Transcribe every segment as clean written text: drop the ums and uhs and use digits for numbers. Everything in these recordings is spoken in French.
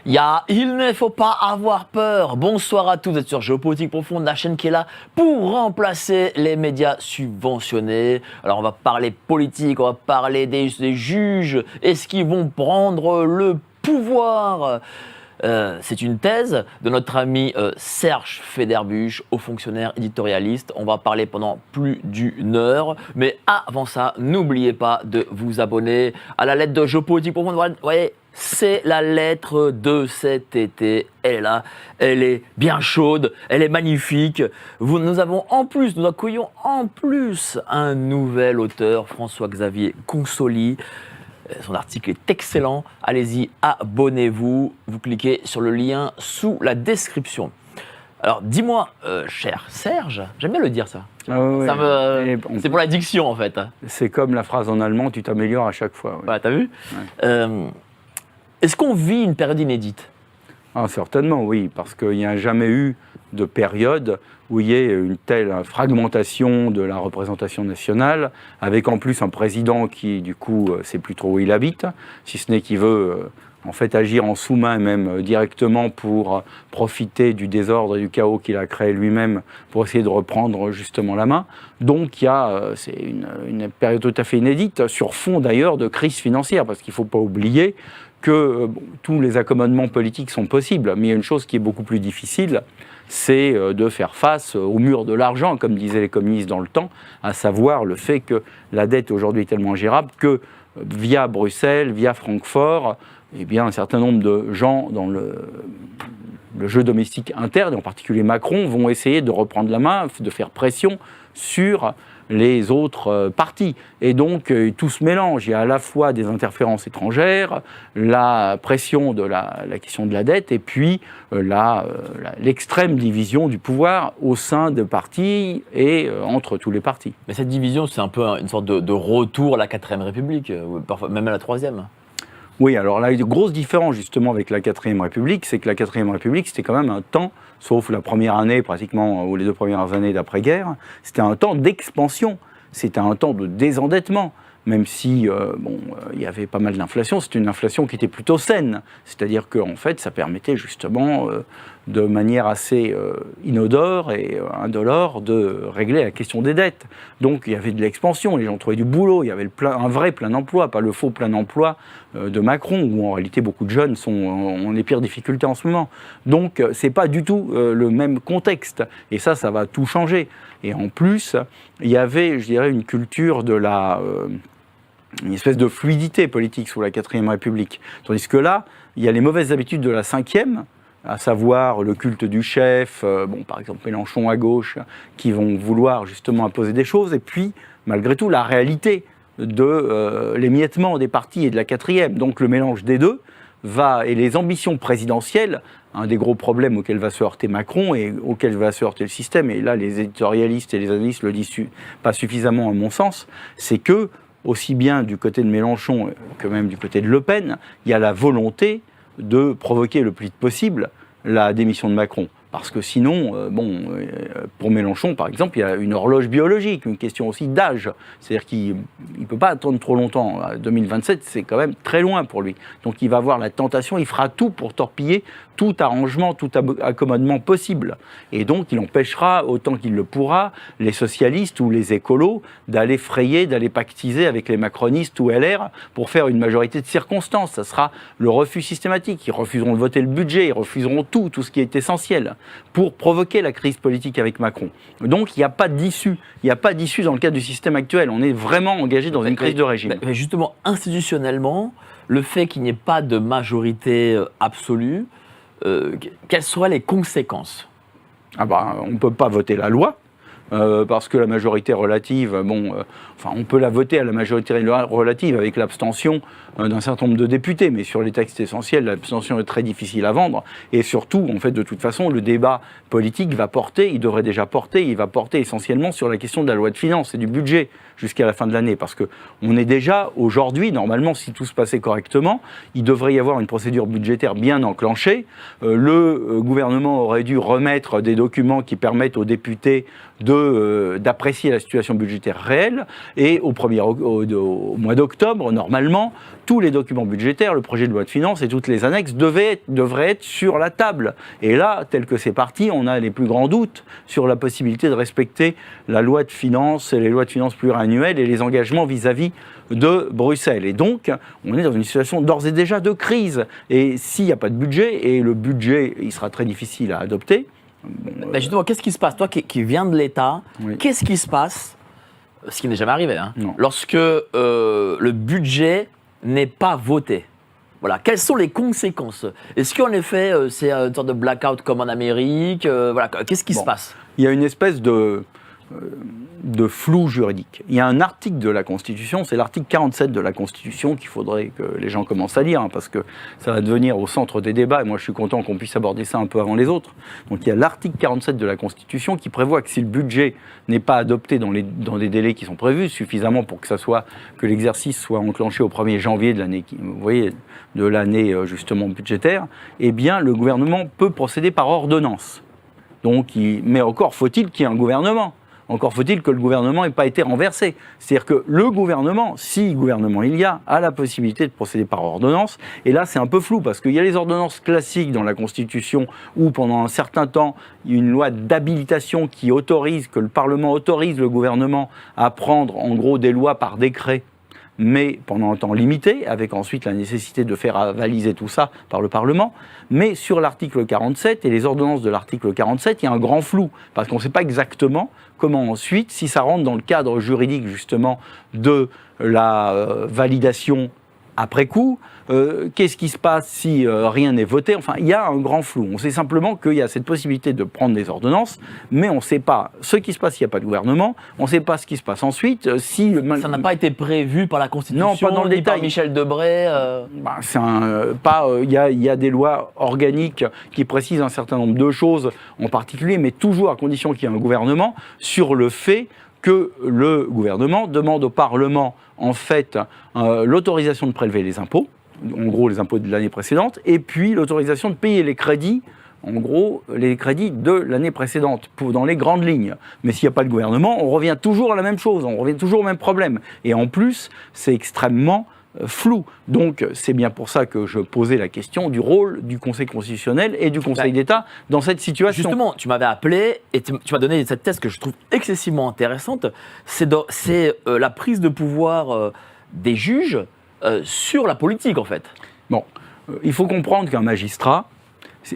Il ne faut pas avoir peur. Bonsoir à tous, vous êtes sur Géopolitique Profonde, la chaîne qui est là pour remplacer les médias subventionnés. Alors on va parler politique, on va parler des juges. Est-ce qu'ils vont prendre le pouvoir ? C'est une thèse de notre ami Serge Federbusch, haut fonctionnaire éditorialiste. On va parler pendant plus d'1 heure. Mais avant ça, n'oubliez pas de vous abonner à la lettre de Géopolitique Profonde. Vous voyez, c'est la lettre de cet été. Elle est là, elle est bien chaude, elle est magnifique. Nous accueillons en plus un nouvel auteur, François-Xavier Consoli. Son article est excellent. Allez-y, abonnez-vous. Vous cliquez sur le lien sous la description. Alors, dis-moi, cher Serge, j'aime bien le dire ça. C'est pour la diction en fait. C'est comme la phrase en allemand, tu t'améliores à chaque fois. Ouais, t'as vu ? Est-ce qu'on vit une période inédite ? Certainement, oui, parce qu'il n'y a jamais eu de période où il y ait une telle fragmentation de la représentation nationale, avec en plus un président qui, du coup, ne sait plus trop où il habite, si ce n'est qu'il veut en fait agir en sous-main, même directement pour profiter du désordre et du chaos qu'il a créé lui-même pour essayer de reprendre justement la main. Donc c'est une période tout à fait inédite, sur fond d'ailleurs de crise financière, parce qu'il ne faut pas oublier que tous les accommodements politiques sont possibles, mais il y a une chose qui est beaucoup plus difficile, c'est de faire face au mur de l'argent, comme disaient les communistes dans le temps, à savoir le fait que la dette aujourd'hui est tellement ingérable que via Bruxelles, via Francfort, eh bien, un certain nombre de gens dans le jeu domestique interne, et en particulier Macron, vont essayer de reprendre la main, de faire pression sur les autres partis. Et donc, tout se mélange. Il y a à la fois des interférences étrangères, la pression de la question de la dette, et puis l'extrême division du pouvoir au sein de partis et entre tous les partis. Mais cette division, c'est un peu une sorte de retour à la 4ème République, parfois même à la 3e. Oui, alors là, une grosse différence justement avec la 4ème République, c'est que la 4ème République, c'était quand même un temps, sauf la première année pratiquement, ou les 2 premières années d'après-guerre, c'était un temps d'expansion, c'était un temps de désendettement. Même si il y avait pas mal d'inflation, c'était une inflation qui était plutôt saine. C'est-à-dire qu'en fait, ça permettait justement, de manière assez inodore et indolore, de régler la question des dettes. Donc il y avait de l'expansion, les gens trouvaient du boulot, il y avait un vrai plein emploi, pas le faux plein emploi de Macron, où en réalité beaucoup de jeunes ont les pires difficultés en ce moment. Donc c'est pas du tout le même contexte. Et ça va tout changer. Et en plus, il y avait, je dirais, une culture de une espèce de fluidité politique sous la 4ème République. Tandis que là, il y a les mauvaises habitudes de la 5e, à savoir le culte du chef, par exemple Mélenchon à gauche, qui vont vouloir justement imposer des choses, et puis, malgré tout, la réalité de l'émiettement des partis et de la 4ème. Donc le mélange des deux et les ambitions présidentielles, un des gros problèmes auxquels va se heurter Macron et auxquels va se heurter le système, et là les éditorialistes et les analystes le disent pas suffisamment à mon sens, c'est que aussi bien du côté de Mélenchon que même du côté de Le Pen, il y a la volonté de provoquer le plus vite possible la démission de Macron. Parce que sinon, pour Mélenchon, par exemple, il y a une horloge biologique, une question aussi d'âge. C'est-à-dire qu'il ne peut pas attendre trop longtemps. 2027, c'est quand même très loin pour lui. Donc il va avoir la tentation, il fera tout pour torpiller tout arrangement, tout accommodement possible. Et donc il empêchera, autant qu'il le pourra, les socialistes ou les écolos d'aller frayer, d'aller pactiser avec les macronistes ou LR pour faire une majorité de circonstances. Ça sera le refus systématique. Ils refuseront de voter le budget, ils refuseront tout ce qui est essentiel pour provoquer la crise politique avec Macron. Donc il n'y a pas d'issue. Il n'y a pas d'issue dans le cadre du système actuel. On est vraiment engagé dans une crise de régime. Mais justement, institutionnellement, le fait qu'il n'y ait pas de majorité absolue, quelles seraient les conséquences ? On ne peut pas voter la loi. Parce que la majorité relative, on peut la voter à la majorité relative avec l'abstention d'un certain nombre de députés, mais sur les textes essentiels, l'abstention est très difficile à vendre, et surtout, en fait, de toute façon, le débat politique va porter essentiellement sur la question de la loi de finances et du budget jusqu'à la fin de l'année, parce qu'on est déjà, aujourd'hui, normalement, si tout se passait correctement, il devrait y avoir une procédure budgétaire bien enclenchée. Le gouvernement aurait dû remettre des documents qui permettent aux députés de d'apprécier la situation budgétaire réelle. Et au mois d'octobre, normalement, tous les documents budgétaires, le projet de loi de finances et toutes les annexes devraient être sur la table. Et là, tel que c'est parti, on a les plus grands doutes sur la possibilité de respecter la loi de finances et les lois de finances pluriannuelles et les engagements vis-à-vis de Bruxelles. Et donc, on est dans une situation d'ores et déjà de crise. Et s'il n'y a pas de budget, et le budget, il sera très difficile à adopter. Ben justement, qu'est-ce qui se passe? Toi qui viens de l'État, Oui. qu'est-ce qui se passe, ce qui n'est jamais arrivé, hein, Non. lorsque le budget n'est pas voté? Voilà. Quelles sont les conséquences? Est-ce qu'en effet, c'est une sorte de blackout comme en Amérique? Voilà. Qu'est-ce qui se passe? Il y a une espèce de flou juridique. Il y a un article de la Constitution, c'est l'article 47 de la Constitution qu'il faudrait que les gens commencent à lire, hein, parce que ça va devenir au centre des débats, et moi je suis content qu'on puisse aborder ça un peu avant les autres. Donc il y a l'article 47 de la Constitution qui prévoit que si le budget n'est pas adopté dans des délais qui sont prévus, suffisamment pour que l'exercice soit enclenché au 1er janvier de l'année justement budgétaire, eh bien le gouvernement peut procéder par ordonnance. Donc, mais encore faut-il qu'il y ait un gouvernement. Encore faut-il que le gouvernement n'ait pas été renversé. C'est-à-dire que le gouvernement, si gouvernement il y a la possibilité de procéder par ordonnance. Et là, c'est un peu flou, parce qu'il y a les ordonnances classiques dans la Constitution, où pendant un certain temps, il y a une loi d'habilitation que le Parlement autorise le gouvernement à prendre, en gros, des lois par décret, mais pendant un temps limité, avec ensuite la nécessité de faire avaliser tout ça par le Parlement. Mais sur l'article 47 et les ordonnances de l'article 47, il y a un grand flou, parce qu'on ne sait pas exactement comment ensuite, si ça rentre dans le cadre juridique justement de la validation après coup, qu'est-ce qui se passe si rien n'est voté? Enfin, il y a un grand flou. On sait simplement qu'il y a cette possibilité de prendre des ordonnances, mais on ne sait pas ce qui se passe s'il n'y a pas de gouvernement, on ne sait pas ce qui se passe ensuite. Ça n'a pas été prévu par la Constitution, non, pas dans le ni détail. par Michel Debré. Il y a des lois organiques qui précisent un certain nombre de choses en particulier, mais toujours à condition qu'il y ait un gouvernement, sur le fait que le gouvernement demande au Parlement, en fait, l'autorisation de prélever les impôts, en gros les impôts de l'année précédente, et puis l'autorisation de payer les crédits, en gros les crédits de l'année précédente, dans les grandes lignes. Mais s'il n'y a pas de gouvernement, on revient toujours à la même chose, on revient toujours au même problème. Et en plus, c'est extrêmement flou. Donc c'est bien pour ça que je posais la question du rôle du Conseil constitutionnel et du Conseil d'État dans cette situation. Justement, tu m'avais appelé et tu m'as donné cette thèse que je trouve excessivement intéressante. C'est la prise de pouvoir des juges sur la politique, en fait. Bon, il faut comprendre qu'un magistrat,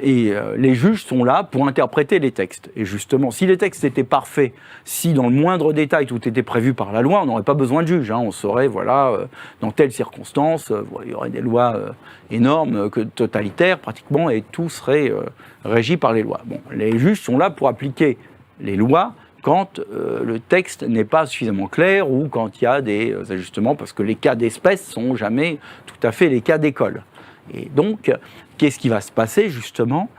les juges sont là pour interpréter les textes. Et justement, si les textes étaient parfaits, si dans le moindre détail tout était prévu par la loi, on n'aurait pas besoin de juges. On saurait, dans telles circonstances, il y aurait des lois énormes, totalitaires pratiquement, et tout serait régi par les lois. Bon, les juges sont là pour appliquer les lois quand le texte n'est pas suffisamment clair ou quand il y a des ajustements, parce que les cas d'espèce ne sont jamais tout à fait les cas d'école. Et donc, qu'est-ce qui va se passer justement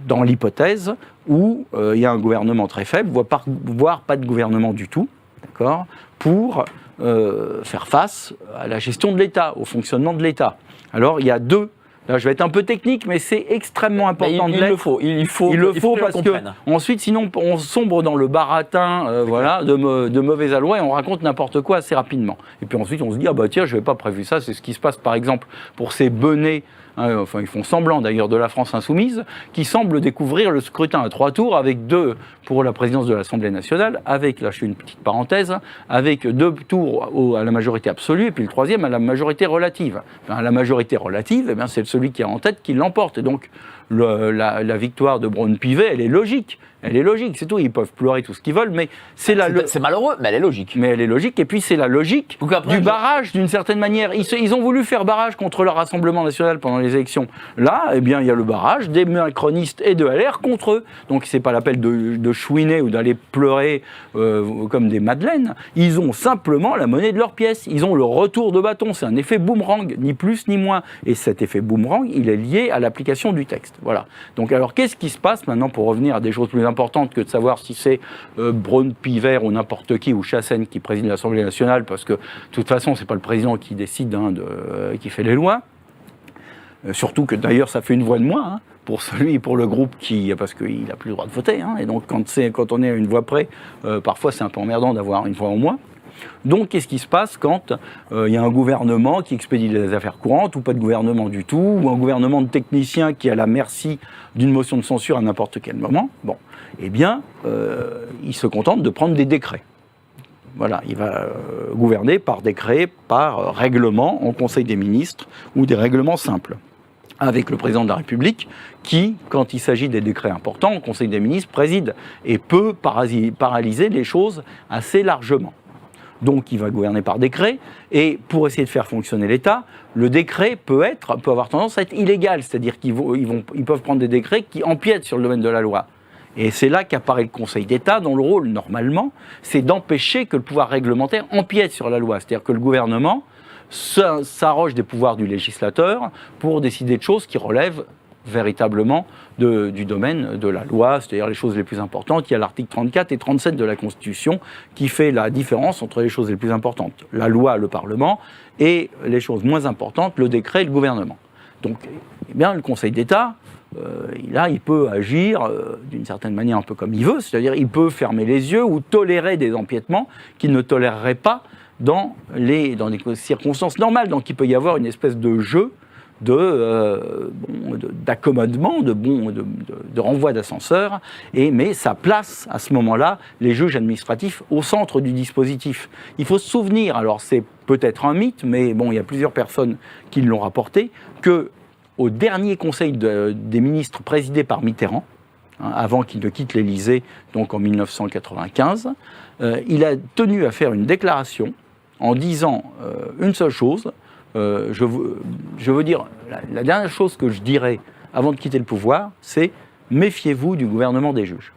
dans l'hypothèse où il y a un gouvernement très faible, voire pas de gouvernement du tout, d'accord, pour faire face à la gestion de l'État, au fonctionnement de l'État. Alors, il y a deux. Là, je vais être un peu technique, mais c'est extrêmement important de l'être. Il faut parce que ensuite, sinon, on sombre dans le baratin de mauvais aloi et on raconte n'importe quoi assez rapidement. Et puis ensuite, on se dit, tiens, je n'avais pas prévu ça. C'est ce qui se passe, par exemple, pour ces benets, ils font semblant d'ailleurs de la France insoumise, qui semblent découvrir le scrutin à 3 tours avec 2 pour la présidence de l'Assemblée nationale, avec, là je fais une petite parenthèse, avec 2 tours à la majorité absolue et puis le 3e à la majorité relative. À la majorité relative, c'est celui qui est en tête qui l'emporte. Et donc la victoire de Braun-Pivet, elle est logique. Elle est logique, c'est tout. Ils peuvent pleurer tout ce qu'ils veulent, mais c'est malheureux, mais elle est logique. Mais elle est logique, et puis c'est la logique du barrage, d'une certaine manière. Ils ont voulu faire barrage contre le Rassemblement national pendant les élections. Là, il y a le barrage des macronistes et de LR contre eux. Donc c'est pas l'appel de chouiner ou d'aller pleurer comme des madeleines. Ils ont simplement la monnaie de leur pièce. Ils ont le retour de bâton. C'est un effet boomerang, ni plus ni moins. Et cet effet boomerang, il est lié à l'application du texte. Voilà. Donc alors, qu'est-ce qui se passe maintenant pour revenir à des choses plus importante que de savoir si c'est Braun-Pivet ou n'importe qui, ou Chassaigne qui préside l'Assemblée nationale, parce que de toute façon, c'est pas le président qui décide, qui fait les lois. Surtout que d'ailleurs ça fait une voix de moins pour le groupe parce qu'il n'a plus le droit de voter. Et donc quand on est à une voix près, parfois c'est un peu emmerdant d'avoir une voix en moins. Donc qu'est-ce qui se passe quand il y a un gouvernement qui expédie les affaires courantes, ou pas de gouvernement du tout, ou un gouvernement de techniciens qui est à la merci d'une motion de censure à n'importe quel moment? Bon, eh bien, il se contente de prendre des décrets. Voilà, il va gouverner par décret, par règlement en Conseil des ministres, ou des règlements simples, avec le président de la République qui, quand il s'agit des décrets importants, au Conseil des ministres, préside et peut paralyser les choses assez largement. Donc il va gouverner par décret, et pour essayer de faire fonctionner l'État, le décret peut avoir tendance à être illégal, c'est-à-dire qu'ils peuvent prendre des décrets qui empiètent sur le domaine de la loi. Et c'est là qu'apparaît le Conseil d'État, dont le rôle, normalement, c'est d'empêcher que le pouvoir réglementaire empiète sur la loi. C'est-à-dire que le gouvernement s'arroge des pouvoirs du législateur pour décider de choses qui relèvent véritablement du domaine de la loi, c'est-à-dire les choses les plus importantes. Il y a l'article 34 et 37 de la Constitution qui fait la différence entre les choses les plus importantes, la loi, le Parlement, et les choses moins importantes, le décret et le gouvernement. Donc, eh bien, le Conseil d'État, là, il peut agir d'une certaine manière un peu comme il veut, c'est-à-dire il peut fermer les yeux ou tolérer des empiètements qu'il ne tolérerait pas dans des circonstances normales. Donc il peut y avoir une espèce de jeu d'accommodement, de renvoi d'ascenseur, mais ça place à ce moment-là les juges administratifs au centre du dispositif. Il faut se souvenir, alors c'est peut-être un mythe, mais bon, il y a plusieurs personnes qui l'ont rapporté, qu'au dernier conseil des ministres présidé par Mitterrand, avant qu'il ne quitte l'Élysée, donc en 1995, il a tenu à faire une déclaration en disant une seule chose. Je veux dire, la dernière chose que je dirais avant de quitter le pouvoir, c'est méfiez-vous du gouvernement des juges.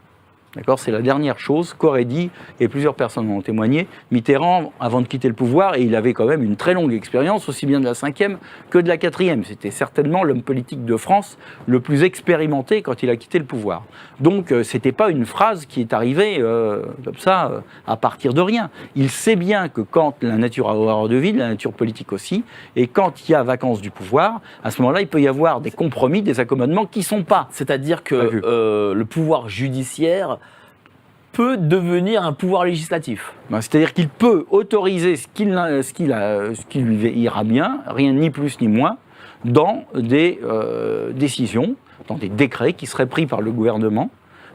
D'accord, c'est la dernière chose qu'aurait dit, et plusieurs personnes en ont témoigné, Mitterrand avant de quitter le pouvoir, et il avait quand même une très longue expérience, aussi bien de la 5e que de la 4e. C'était certainement l'homme politique de France le plus expérimenté quand il a quitté le pouvoir. Donc c'était pas une phrase qui est arrivée comme ça, à partir de rien. Il sait bien que quand la nature a horreur de vide, la nature politique aussi, et quand il y a vacance du pouvoir, à ce moment-là, il peut y avoir des compromis, des accommodements qui sont pas. C'est-à-dire que le pouvoir judiciaire peut devenir un pouvoir législatif. C'est-à-dire qu'il peut autoriser ce qui lui ira bien, rien ni plus ni moins, dans des décisions, dans des décrets qui seraient pris par le gouvernement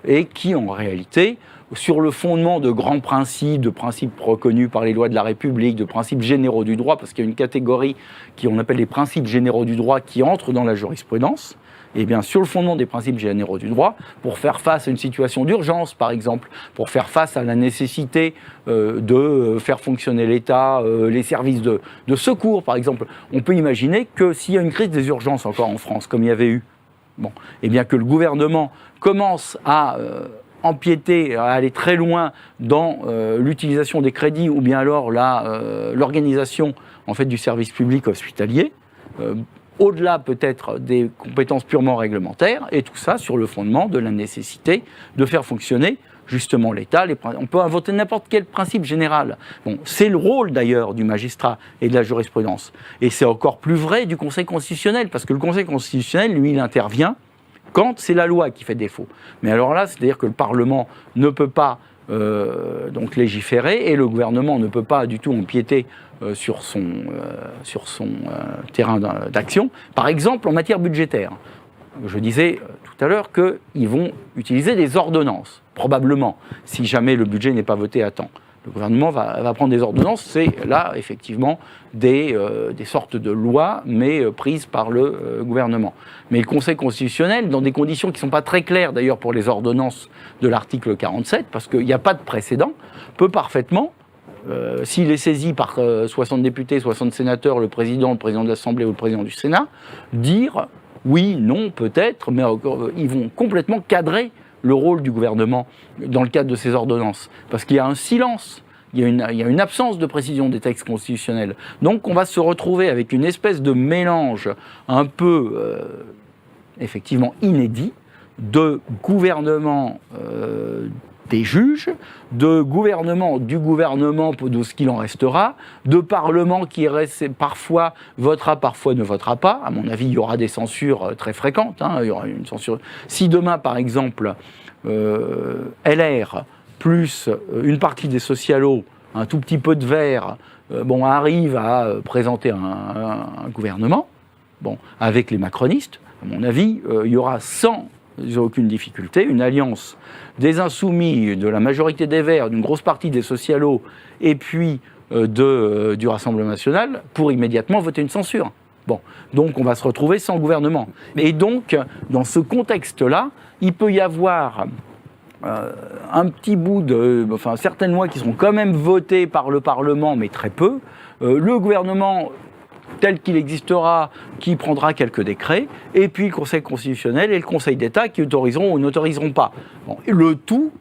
et qui, en réalité, sur le fondement de grands principes, de principes reconnus par les lois de la République, de principes généraux du droit, parce qu'il y a une catégorie qu'on appelle les principes généraux du droit qui entre dans la jurisprudence, et bien sur le fondement des principes généraux du droit, pour faire face à une situation d'urgence, par exemple, pour faire face à la nécessité de faire fonctionner l'État, les services de secours, par exemple. On peut imaginer que s'il y a une crise des urgences encore en France, comme il y avait eu, et bien que le gouvernement commence à empiéter, à aller très loin dans l'utilisation des crédits, ou bien alors l'organisation en fait, du service public hospitalier, au-delà peut-être des compétences purement réglementaires, et tout ça sur le fondement de la nécessité de faire fonctionner justement l'État. On peut inventer n'importe quel principe général. C'est le rôle d'ailleurs du magistrat et de la jurisprudence. Et c'est encore plus vrai du Conseil constitutionnel, parce que le Conseil constitutionnel, lui, il intervient quand c'est la loi qui fait défaut. Mais alors là, c'est-à-dire que le Parlement ne peut pas donc légiférer, et le gouvernement ne peut pas du tout empiéter sur son terrain d'action, par exemple en matière budgétaire. Je disais tout à l'heure qu'ils vont utiliser des ordonnances, probablement, si jamais le budget n'est pas voté à temps. Le gouvernement va prendre des ordonnances, c'est là effectivement des sortes de lois, mais prises par le gouvernement. Mais le Conseil constitutionnel, dans des conditions qui ne sont pas très claires d'ailleurs pour les ordonnances de l'article 47, parce qu'il n'y a pas de précédent, peut parfaitement, s'il est saisi par 60 députés, 60 sénateurs, le président de l'Assemblée ou le président du Sénat, dire oui, non, peut-être, mais ils vont complètement cadrer le rôle du gouvernement dans le cadre de ces ordonnances. Parce qu'il y a un silence, il y a une absence de précision des textes constitutionnels. Donc on va se retrouver avec une espèce de mélange un peu, effectivement, inédit, de gouvernement des juges, de gouvernement, du gouvernement de ce qu'il en restera, de parlement qui parfois votera, parfois ne votera pas. À mon avis, il y aura des censures très fréquentes. Il y aura une censure. Si demain, par exemple, LR plus une partie des socialos, un tout petit peu de Verts, arrive à présenter un gouvernement, avec les macronistes, à mon avis, il y aura sans aucune difficulté une alliance des insoumis, de la majorité des Verts, d'une grosse partie des socialos, et puis du Rassemblement national, pour immédiatement voter une censure. Donc on va se retrouver sans gouvernement. Et donc, dans ce contexte-là, il peut y avoir un petit bout certaines lois qui seront quand même votées par le Parlement, mais très peu. Le gouvernement tel qu'il existera, qui prendra quelques décrets, et puis le Conseil constitutionnel et le Conseil d'État qui autoriseront ou n'autoriseront pas. Le tout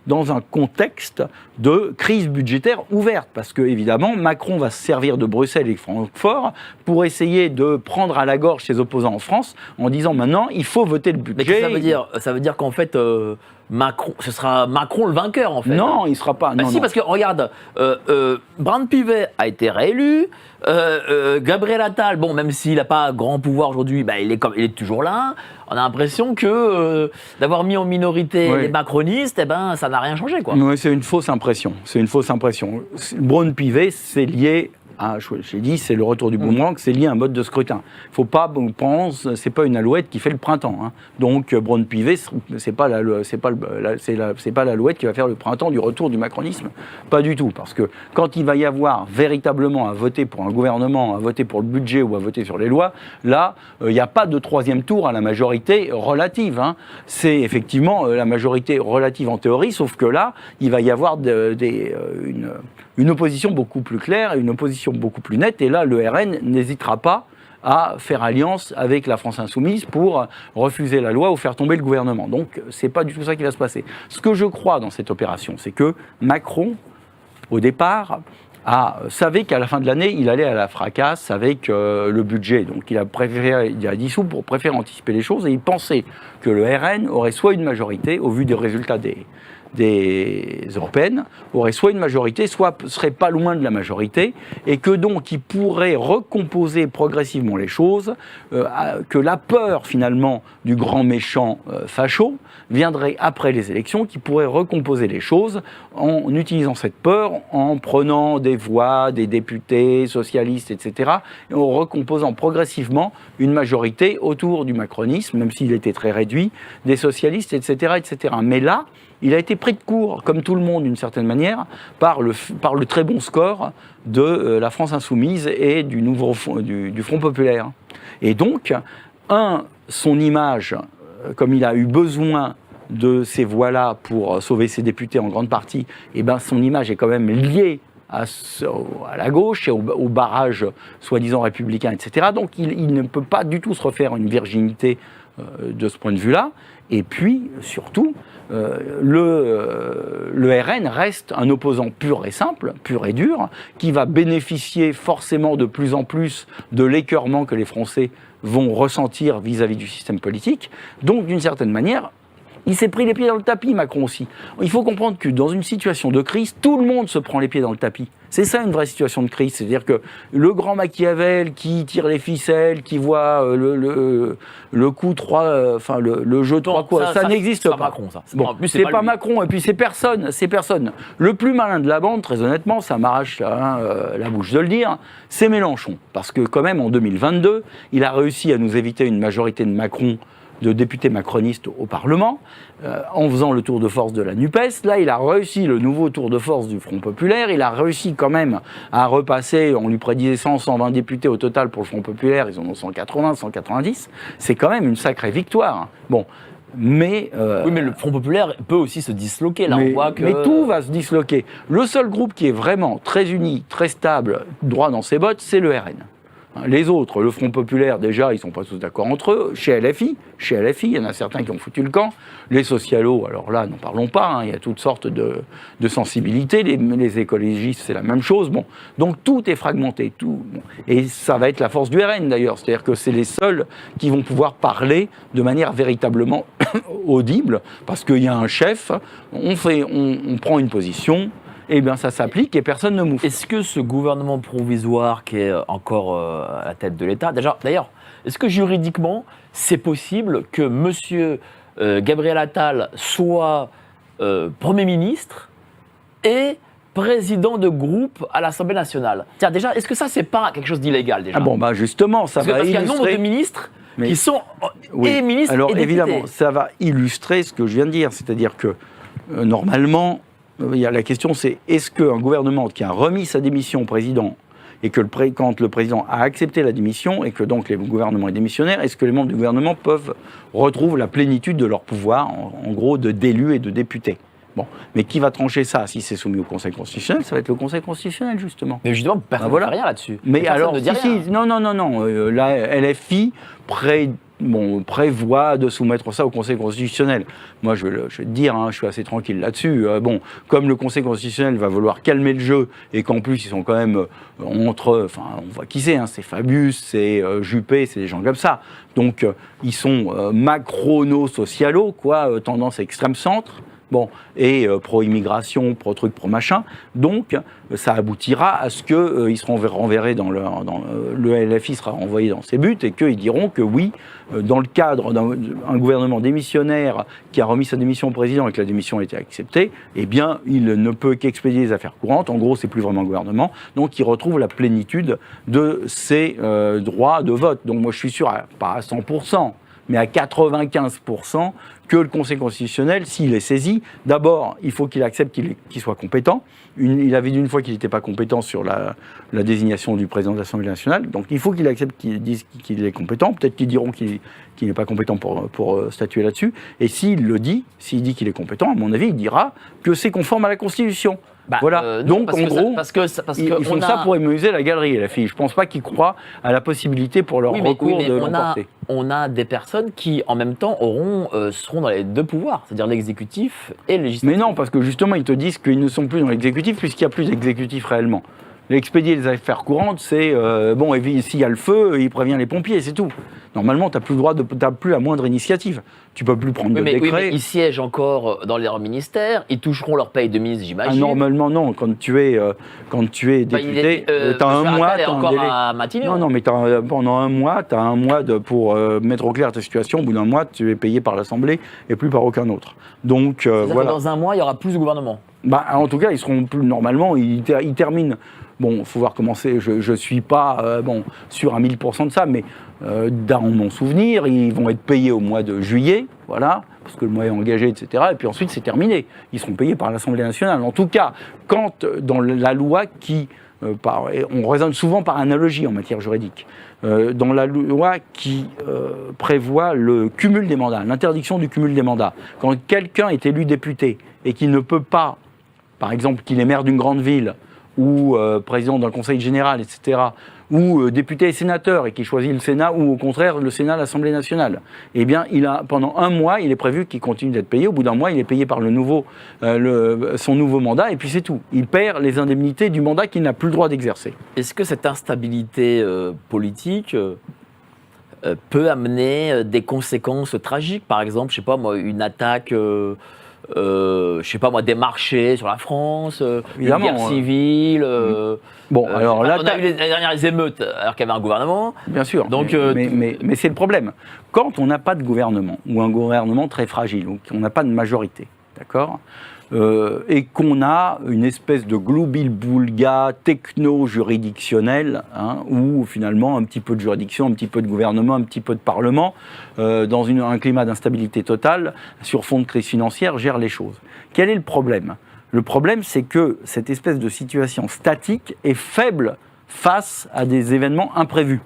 dans un contexte de crise budgétaire ouverte, parce que évidemment Macron va se servir de Bruxelles et de Francfort pour essayer de prendre à la gorge ses opposants en France en disant maintenant il faut voter le budget. Mais ça veut dire qu'en fait Macron, ce sera Macron le vainqueur en fait. Non, il ne sera pas. Non. Parce que regarde, Brand Pivet a été réélu, Gabriel Attal, même s'il n'a pas grand pouvoir aujourd'hui, il est toujours là. On a l'impression que d'avoir mis en minorité les macronistes, ça n'a rien changé, quoi. Oui, c'est une fausse impression. Brand Pivet, c'est lié. J'ai dit, c'est le retour du boomerang, c'est lié à un mode de scrutin. Il ne faut pas penser, c'est pas une alouette qui fait le printemps. Donc, Brand Pivet, c'est pas l'alouette qui va faire le printemps du retour du macronisme. Pas du tout, parce que quand il va y avoir véritablement à voter pour un gouvernement, à voter pour le budget ou à voter sur les lois, là, il n'y a pas de troisième tour à la majorité relative. C'est effectivement la majorité relative en théorie, sauf que là, il va y avoir une opposition beaucoup plus claire, une opposition beaucoup plus nette, et là, le RN n'hésitera pas à faire alliance avec la France Insoumise pour refuser la loi ou faire tomber le gouvernement. Donc, c'est pas du tout ça qui va se passer. Ce que je crois dans cette opération, c'est que Macron, au départ, savait qu'à la fin de l'année, il allait à la fracasse avec le budget. Donc, il a dissous pour préférer anticiper les choses, et il pensait que le RN aurait soit une majorité, au vu des résultats des européennes, aurait soit une majorité, soit serait pas loin de la majorité, et que donc il pourrait recomposer progressivement les choses, que la peur finalement du grand méchant facho viendrait après les élections, qui pourrait recomposer les choses en utilisant cette peur, en prenant des voix, des députés socialistes, etc., et en recomposant progressivement une majorité autour du macronisme, même s'il était très réduit, des socialistes, etc., etc. Mais là, il a été pris de court, comme tout le monde d'une certaine manière, par le très bon score de la France Insoumise et du Front Populaire. Et donc, son image, comme il a eu besoin de ces voix-là pour sauver ses députés en grande partie, son image est quand même liée à la gauche et au barrage soi-disant républicain, etc. Donc il ne peut pas du tout se refaire une virginité de ce point de vue-là. Et puis, surtout, le RN reste un opposant pur et simple, pur et dur, qui va bénéficier forcément de plus en plus de l'écœurement que les Français vont ressentir vis-à-vis du système politique. Donc, d'une certaine manière, il s'est pris les pieds dans le tapis, Macron aussi. Il faut comprendre que dans une situation de crise, tout le monde se prend les pieds dans le tapis. C'est ça une vraie situation de crise, c'est-à-dire que le grand Machiavel qui tire les ficelles, qui voit le coup 3, le jeu 3 coups, ça n'existe pas. C'est pas Macron, ça. Bon, c'est pas Macron, et puis c'est personne. Le plus malin de la bande, très honnêtement, ça m'arrache la bouche de le dire, c'est Mélenchon. Parce que quand même, en 2022, il a réussi à nous éviter une majorité de Macron, de députés macronistes au Parlement, en faisant le tour de force de la NUPES. Là, il a réussi le nouveau tour de force du Front Populaire. Il a réussi quand même à repasser, on lui prédisait 120 députés au total pour le Front Populaire, ils en ont 180, 190. C'est quand même une sacrée victoire. Bon. Mais oui, mais le Front Populaire peut aussi se disloquer. Là, on voit que... mais tout va se disloquer. Le seul groupe qui est vraiment très uni, très stable, droit dans ses bottes, c'est le RN. Les autres, le Front Populaire, déjà, ils ne sont pas tous d'accord entre eux. Chez LFI, il y en a certains qui ont foutu le camp. Les socialos, alors là, n'en parlons pas, hein, il y a toutes sortes de sensibilités. Les écologistes, c'est la même chose. Bon. Donc tout est fragmenté. Tout. Bon. Et ça va être la force du RN, d'ailleurs. C'est-à-dire que c'est les seuls qui vont pouvoir parler de manière véritablement audible, parce qu'il y a un chef, on prend une position, eh bien ça s'applique et personne ne mouffe. Est-ce que ce gouvernement provisoire qui est encore à la tête de l'État, d'ailleurs, est-ce que juridiquement, c'est possible que M. Gabriel Attal soit Premier ministre et président de groupe à l'Assemblée nationale? Tiens, déjà, est-ce que ça, c'est pas quelque chose d'illégal déjà? Ah bon, bah justement, ça va illustrer... Parce qu'il y a nombre de ministres qui sont et ministres alors, et députés. évidemment, ça va illustrer ce que je viens de dire, c'est-à-dire que normalement... la question, c'est est-ce qu'un gouvernement qui a remis sa démission au président et que quand le président a accepté la démission et que donc le gouvernement est démissionnaire, est-ce que les membres du gouvernement retrouvent la plénitude de leur pouvoir, en gros, d'élus et de députés? Bon, mais qui va trancher ça? Si c'est soumis au Conseil constitutionnel, ça va être le Conseil constitutionnel, justement. Mais justement, personne ne fait rien là-dessus. Mais alors, ne dit rien. Non. La LFI prévoit de soumettre ça au Conseil constitutionnel. Moi, je vais te dire, je suis assez tranquille là-dessus. Comme le Conseil constitutionnel va vouloir calmer le jeu et qu'en plus, ils sont quand même on voit qui c'est, c'est Fabius, c'est Juppé, c'est des gens comme ça. Donc, ils sont macrono-socialos, tendance extrême-centre. Bon, et pro-immigration, pro-truc, pro-machin. Donc, ça aboutira à ce qu'ils seront renverrés le LFI sera renvoyé dans ses buts et qu'ils diront que oui, dans le cadre d'un gouvernement démissionnaire qui a remis sa démission au président et que la démission a été acceptée, eh bien, il ne peut qu'expédier les affaires courantes. En gros, c'est plus vraiment un gouvernement. Donc, il retrouve la plénitude de ses droits de vote. Donc, moi, je suis sûr, pas à 100%, mais à 95%, que le Conseil constitutionnel, s'il est saisi, d'abord, il faut qu'il accepte qu'il soit compétent. Il avait dit une fois qu'il n'était pas compétent sur la désignation du président de l'Assemblée nationale, donc il faut qu'il accepte qu'il dise qu'il est compétent. Peut-être qu'ils diront qu'il n'est pas compétent pour statuer là-dessus. Et s'il dit qu'il est compétent, à mon avis, il dira que c'est conforme à la Constitution. Voilà. Donc, en gros, ils font ça pour émuser la galerie, la fille. Je ne pense pas qu'ils croient à la possibilité pour leur recours de l'emporter. On a des personnes qui, en même temps, seront dans les deux pouvoirs, c'est-à-dire l'exécutif et le législatif. Mais non, parce que justement, ils te disent qu'ils ne sont plus dans l'exécutif puisqu'il n'y a plus d'exécutif réellement. L'expédier les affaires courantes, c'est et s'il y a le feu, il prévient les pompiers, c'est tout. Normalement, tu n'as plus la moindre initiative. Tu peux plus prendre de décret. Oui, mais ils siègent encore dans leurs ministères, ils toucheront leur paye de ministre, j'imagine. Normalement, non. Quand tu es député, tu as un mois, tu as un délai. À Matignon. Non, mais pendant un mois, tu as un mois pour mettre au clair ta situation. Au bout d'un mois, tu es payé par l'Assemblée et plus par aucun autre. Donc, voilà. Dans un mois, il y aura plus de gouvernement. En tout cas, ils seront plus normalement. Ils terminent. Bon, il faut voir comment c'est. Je ne suis pas sûr à 1000% de ça, mais dans mon souvenir, ils vont être payés au mois de juillet, voilà, parce que le mois est engagé, etc. Et puis ensuite, c'est terminé. Ils seront payés par l'Assemblée nationale. En tout cas, quand dans la loi on raisonne souvent par analogie en matière juridique, dans la loi qui prévoit le cumul des mandats, l'interdiction du cumul des mandats, quand quelqu'un est élu député et qu'il ne peut pas, par exemple, qu'il est maire d'une grande ville, ou président d'un conseil général, etc., ou député et sénateur, et qui choisit le Sénat, ou au contraire le Sénat, l'Assemblée nationale, eh bien, pendant un mois, il est prévu qu'il continue d'être payé. Au bout d'un mois, il est payé par son nouveau mandat, et puis c'est tout. Il perd les indemnités du mandat qu'il n'a plus le droit d'exercer. Est-ce que cette instabilité politique peut amener des conséquences tragiques? Par exemple, je sais pas moi, une attaque... des marchés sur la France, une guerre civile. Alors là, on a eu les dernières émeutes alors qu'il y avait un gouvernement. Bien sûr. Donc, mais c'est le problème. Quand on n'a pas de gouvernement, ou un gouvernement très fragile, ou qu'on n'a pas de majorité, d'accord, et qu'on a une espèce de gloubil-boulga techno-juridictionnel, où finalement un petit peu de juridiction, un petit peu de gouvernement, un petit peu de parlement, dans un climat d'instabilité totale, sur fond de crise financière, gère les choses. Quel est le problème ? Le problème, c'est que cette espèce de situation statique est faible face à des événements imprévus.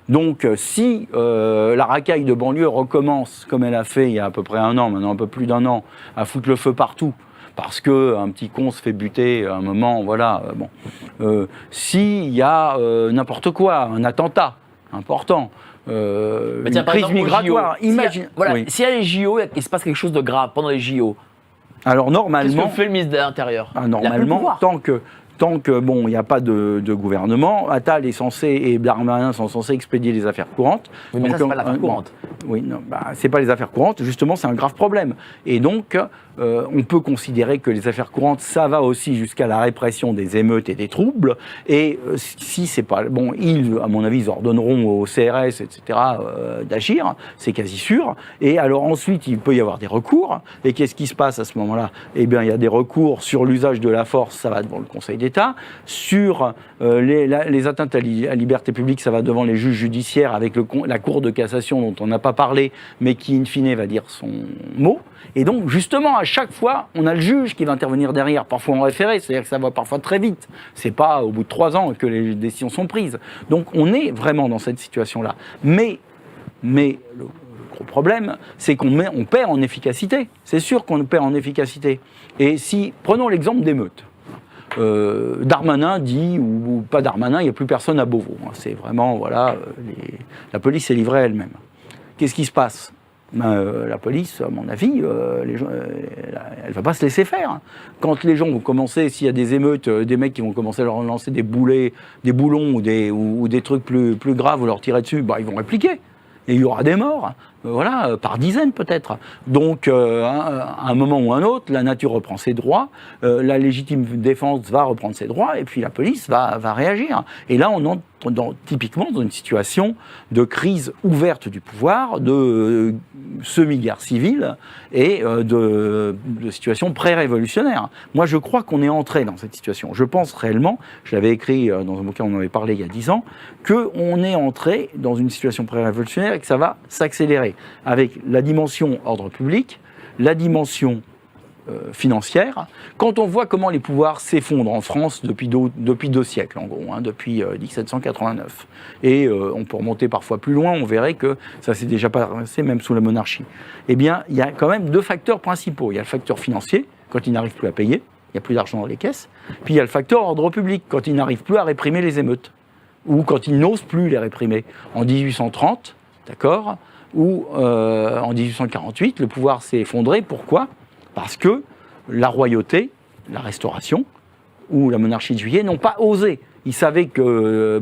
Donc, si la racaille de banlieue recommence, comme elle a fait il y a à peu près un an, maintenant un peu plus d'un an, à foutre le feu partout, parce qu'un petit con se fait buter à un moment, voilà. S'il y a n'importe quoi, un attentat important, une crise migratoire, imagine... S'il y a les JO, il se passe quelque chose de grave pendant les JO. Alors normalement... Qu'est-ce que fait le ministre de l'Intérieur ? Normalement, tant que il n'y a pas de gouvernement, Attal est censé et Darmanin sont censés expédier les affaires courantes. Oui, mais ça, c'est pas l'affaire courante. Oui, non, c'est pas les affaires courantes. Justement, c'est un grave problème. Et donc, on peut considérer que les affaires courantes, ça va aussi jusqu'à la répression des émeutes et des troubles. Et si c'est pas bon, à mon avis, ils ordonneront au CRS, etc., d'agir. C'est quasi sûr. Et alors ensuite, il peut y avoir des recours. Et qu'est-ce qui se passe à ce moment-là ? Eh bien, il y a des recours sur l'usage de la force. Ça va devant le Conseil d'État. Sur les atteintes à liberté publique, ça va devant les juges judiciaires avec la Cour de cassation dont on n'a pas parlé, mais qui, in fine, va dire son mot. Et donc, justement, à chaque fois, on a le juge qui va intervenir derrière, parfois en référé, c'est-à-dire que ça va parfois très vite. C'est pas au bout de 3 ans que les décisions sont prises. Donc, on est vraiment dans cette situation-là. Mais le gros problème, c'est qu'on perd en efficacité. C'est sûr qu'on perd en efficacité. Et prenons l'exemple d'émeutes. Darmanin dit, ou pas Darmanin, il n'y a plus personne à Beauvau. C'est vraiment, la police est livrée à elle-même. Qu'est-ce qui se passe ? La police, à mon avis, elle ne va pas se laisser faire. Quand les gens vont commencer, s'il y a des émeutes, des mecs qui vont commencer à leur lancer des boulons ou des trucs plus graves, ou leur tirer dessus, ils vont répliquer. Et il y aura des morts, par dizaines peut-être. Donc, à un moment ou un autre, la nature reprend ses droits, la légitime défense va reprendre ses droits, et puis la police va réagir. Et là, on entre typiquement dans une situation de crise ouverte du pouvoir, de semi-guerre civile et de situation pré-révolutionnaire. Moi, je crois qu'on est entré dans cette situation. Je pense réellement, je l'avais écrit dans un bouquin, on en avait parlé il y a 10 ans, qu'on est entré dans une situation pré-révolutionnaire et que ça va s'accélérer avec la dimension ordre public, la dimension financière. Quand on voit comment les pouvoirs s'effondrent en France depuis 2 siècles, en gros, depuis 1789, et on peut remonter parfois plus loin, on verrait que ça s'est déjà passé même sous la monarchie. Eh bien, il y a quand même 2 facteurs principaux. Il y a le facteur financier, quand ils n'arrivent plus à payer, il n'y a plus d'argent dans les caisses, puis il y a le facteur ordre public, quand ils n'arrivent plus à réprimer les émeutes, ou quand ils n'osent plus les réprimer. En 1830, d'accord, ou en 1848, le pouvoir s'est effondré. Pourquoi ? Parce que la royauté, la Restauration, ou la monarchie de Juillet n'ont pas osé. Ils savaient que,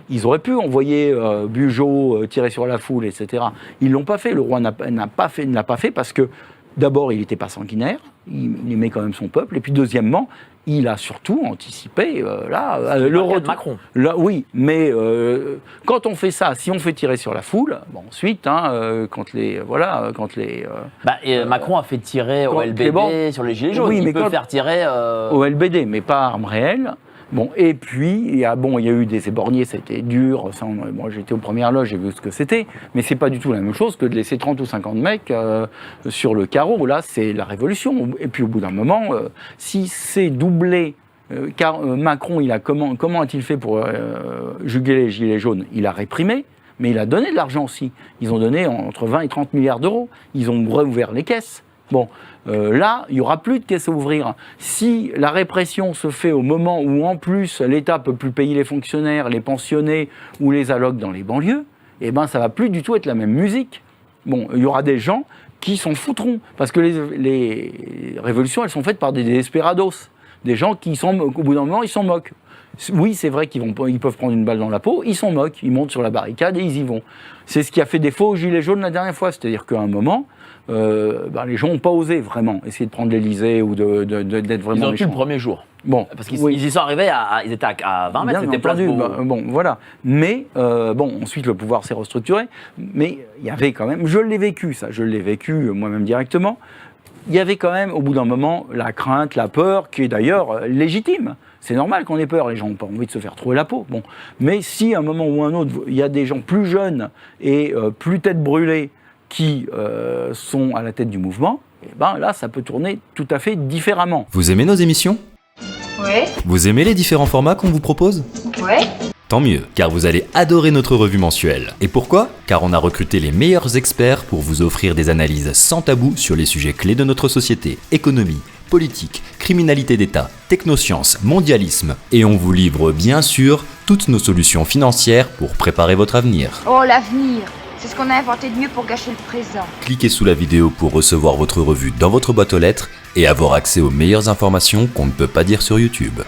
ils auraient pu envoyer Bugeaud tirer sur la foule, etc. Ils ne l'ont pas fait. Le roi ne l'a pas fait parce que, d'abord, il n'était pas sanguinaire, il aimait quand même son peuple, et puis deuxièmement, il a surtout anticipé le retour de Macron. Oui, mais quand on fait ça, si on fait tirer sur la foule, ensuite, Macron a fait tirer au LBD sur les gilets jaunes. Il peut faire tirer au LBD, mais pas armes réelles. Et puis, il y a eu des éborgnés, ça a été dur. Moi, j'étais aux premières loges, j'ai vu ce que c'était. Mais c'est pas du tout la même chose que de laisser 30 ou 50 mecs sur le carreau. Là, c'est la révolution. Et puis, au bout d'un moment, si c'est doublé, car Macron, comment a-t-il fait pour juguler les gilets jaunes ? Il a réprimé, mais il a donné de l'argent aussi. Ils ont donné entre 20 et 30 milliards d'euros. Ils ont réouvert les caisses. Là, il n'y aura plus de caisses à ouvrir. Si la répression se fait au moment où, en plus, l'État ne peut plus payer les fonctionnaires, les pensionnés ou les allocs dans les banlieues, ça ne va plus du tout être la même musique. Il y aura des gens qui s'en foutront. Parce que les révolutions, elles sont faites par des desperados. Des gens qui, au bout d'un moment, ils s'en moquent. Oui, c'est vrai qu'ils peuvent prendre une balle dans la peau, ils s'en moquent, ils montent sur la barricade et ils y vont. C'est ce qui a fait défaut aux Gilets jaunes la dernière fois. C'est-à-dire qu'à un moment, les gens n'ont pas osé vraiment essayer de prendre l'Élysée ou d'être vraiment ils ont pu le premier jour. Parce qu'ils y sont arrivés, ils étaient à 20 mètres, c'était place voilà. Mais, ensuite, le pouvoir s'est restructuré. Mais il y avait quand même, je l'ai vécu moi-même directement, il y avait quand même, au bout d'un moment, la crainte, la peur, qui est d'ailleurs légitime. C'est normal qu'on ait peur, les gens n'ont pas envie de se faire trouer la peau. Mais si, à un moment ou un autre, il y a des gens plus jeunes et plus tête brûlée qui sont à la tête du mouvement, là, ça peut tourner tout à fait différemment. Vous aimez nos émissions ? Ouais. Vous aimez les différents formats qu'on vous propose ? Ouais. Tant mieux, car vous allez adorer notre revue mensuelle. Et pourquoi ? Car on a recruté les meilleurs experts pour vous offrir des analyses sans tabou sur les sujets clés de notre société. Économie, politique, criminalité d'État, technosciences, mondialisme. Et on vous livre bien sûr toutes nos solutions financières pour préparer votre avenir. Oh, l'avenir, c'est ce qu'on a inventé de mieux pour gâcher le présent. Cliquez sous la vidéo pour recevoir votre revue dans votre boîte aux lettres et avoir accès aux meilleures informations qu'on ne peut pas dire sur YouTube.